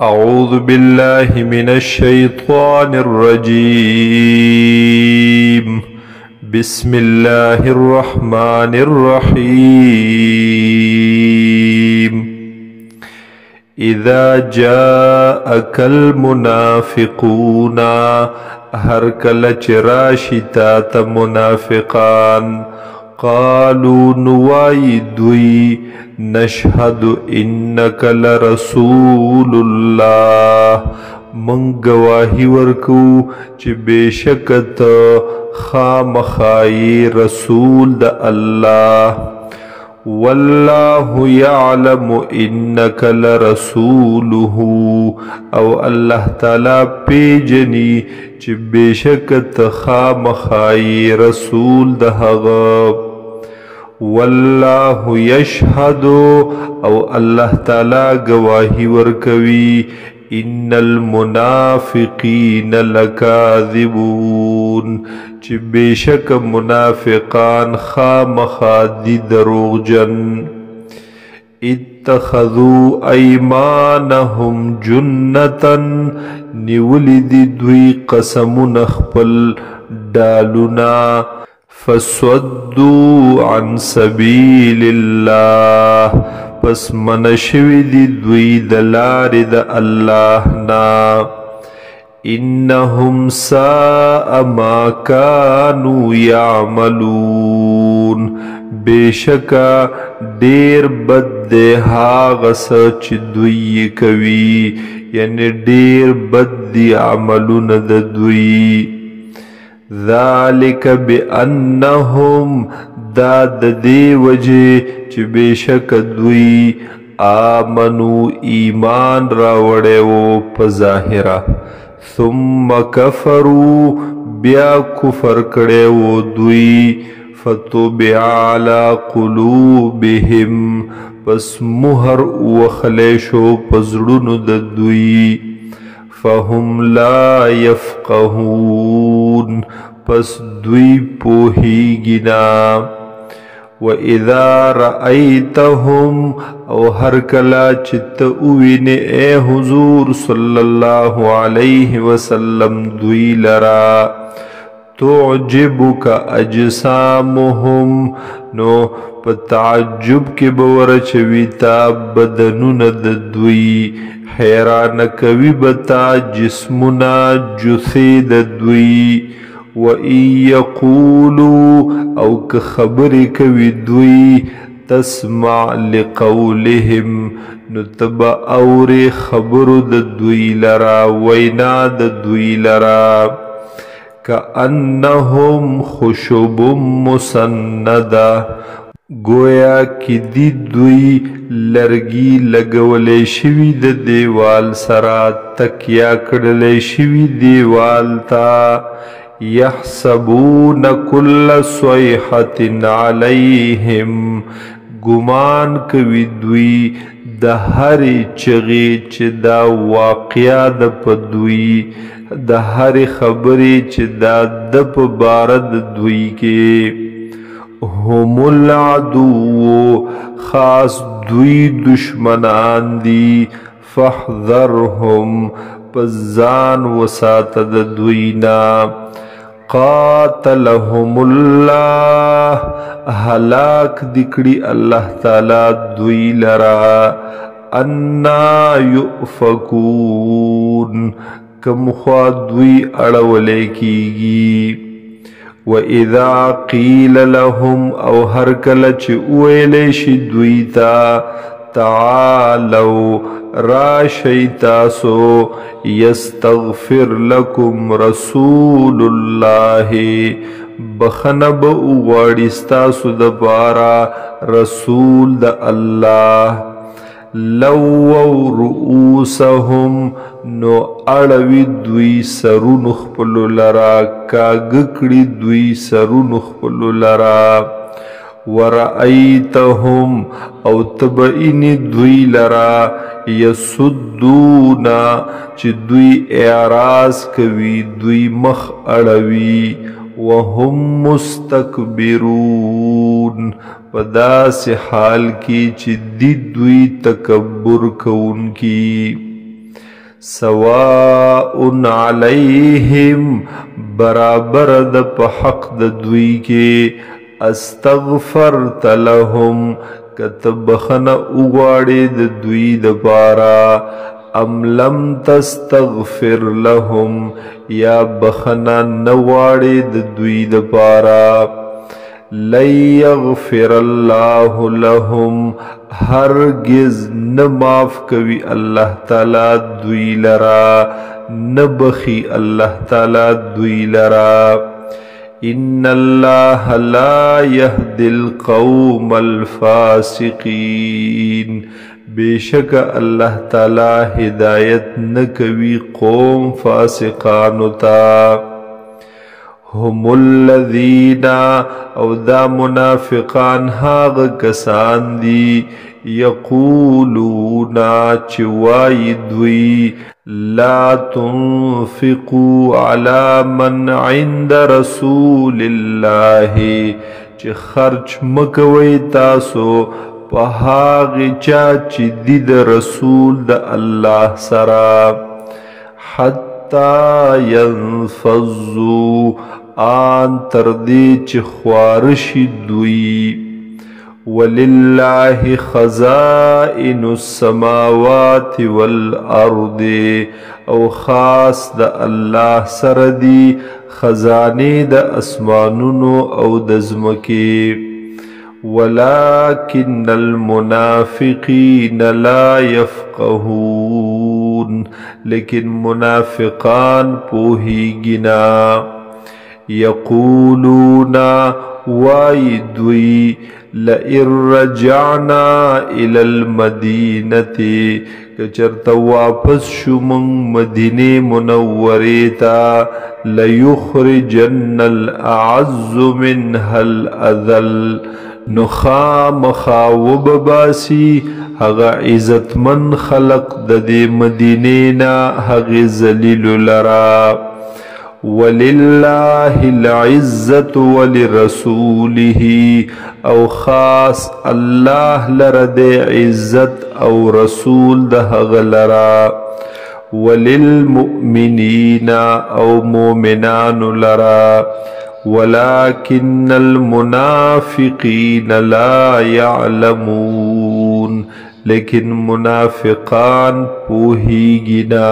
أعوذ بالله من الشيطان الرجيم. بسم الله الرحمن الرحيم. إذا جاءك المنافقون هر کله چې راشي تا ته منافقان قالوا نوای دوی نشهد انک لرسول الله من گواهی ورکو چې بشکت خامخای رسول د الله والله يعلم انك لرسوله او الله تعالی پیجنی چې بشکت خامخای رسول د هغه والله يشهد او الله تعالی گواهی ورکوي ان المنافقین لکاذبون چې بشک منافقان خامخا دي دروغجن اتخذوا ايمانهم جنة نیولد دوی قسمون خپل ډالونا فصدوا عن سبيل الله پس منشوی دی دوی دلار د الله نا انهم ساء ما كانوا يعملون بشکا ډیر بد دی هاغه څه چې دوی کوي یعنی ډیر بد دی عملونه د دوی ذالک بانهم دا د دې وجه چې بشک دوی آمنو ایمان راوړې وو په ظاهره ثم کفروا بیا کفر کړي وو دوی فتوبع علی قلوبهم پس مهر وخلی شو پزړونو د دوی فهم لا يفقهون پس دوی پوهیږي نه وَإِذَا رَأَيْتَهُمْ او هر کلا چت اوینه اے حضور صلی اللہ علیہ وسلم دوی لرا تعجبک اجسامهم نو پتعجب کے بور چویتا بدنون د دوی حیران کوي بتا جسمنا جثی د دوی وَإِن يَقُولُوا او که خبری کوي دوی تسمع لقولهم نتبا اوری خبرو د دوی لرا وینا د دوی لرا كأنهم خشب مسنده گویا کی دی دوی لرگی لگولی شوی د دیوال سرا تکیا کڑلی شوی دیوال تا یحسبون کل صیحت علیہم گمان کوي دوی د هرې چغې چې دا واقعیا د په دوی د هرې خبرې چې دا د په باره د دوی کې هم العدو خاص دوی دشمنان دي فاحذرهم پزان وساته د دوینا قاتلهم الله هلاك دکړي الله تعالی دوی لرا انا يؤفكون کم خوا دوی اړولې کیږي وَإِذَا قِيلَ لَهُمْ او هر کله چې ویلې شي دوی ته تعالوا راشئ تاسو یستغفر لكم رسول الله بخنه به وغواړي ستاسو دپاره رسول د الله لووا رؤوسهم نو اړوي دوی سرونو خپلو لرا کاږه کړي دوی سرونو خپلو لرا ورأيتهم او تبعینی دوی لرا یسدونا چې دوی اعراض کوي دوی مخ اړوي وهم مستكبرون په داسې حال کې چې دوی تکبر کوونکي سواء علیہم برابر د په حق د دوی کې استغفرت لهم کته بخنه وغواړې د دوی دپاره ام لم تستغفر لهم یا بخنه نه غواړې د دوی دپاره لن یغفر اللہ لهم ہرگز نہ معاف کوي اللہ تعالی دوی لرا نہ بخی اللہ تعالی دوی لرا ان اللہ لا يهدي القوم الفاسقین بیشک اللہ تعالی ہدایت نہ کوي قوم فاسقانو تا هم الذین او دا منافقان هاغ کسان دی یقولون چوائی دوی لا تنفقوا على من عند رسول الله چه خرچ مکوی تاسو په هاغ چا چی دی د رسول د الله سرا حتی ینفضوا آن تردی چه خوارشی دوی وللہ خزائن السماوات والارض او خاص دا اللہ سردی خزانی دا اسمانونو او دزمکی ولكن المنافقین لا يفقهون لیکن منافقان پوہیگنا یقولون وای دوی لئن رجعنا الى المدینة کچرتا واپس شمن مدینه منوریتا لیخرجن الاعز منها الاذل نخام خاوب باسی هغا عزتمن خلق د مدینینا هغا ذلیل لرا وللہ العزت ولرسوله او خاص اللہ لرد عزت او رسول ده غلرا وللمؤمنین او مومنان لرا ولكن المنافقین لا يعلمون لیکن منافقان پوہیگنا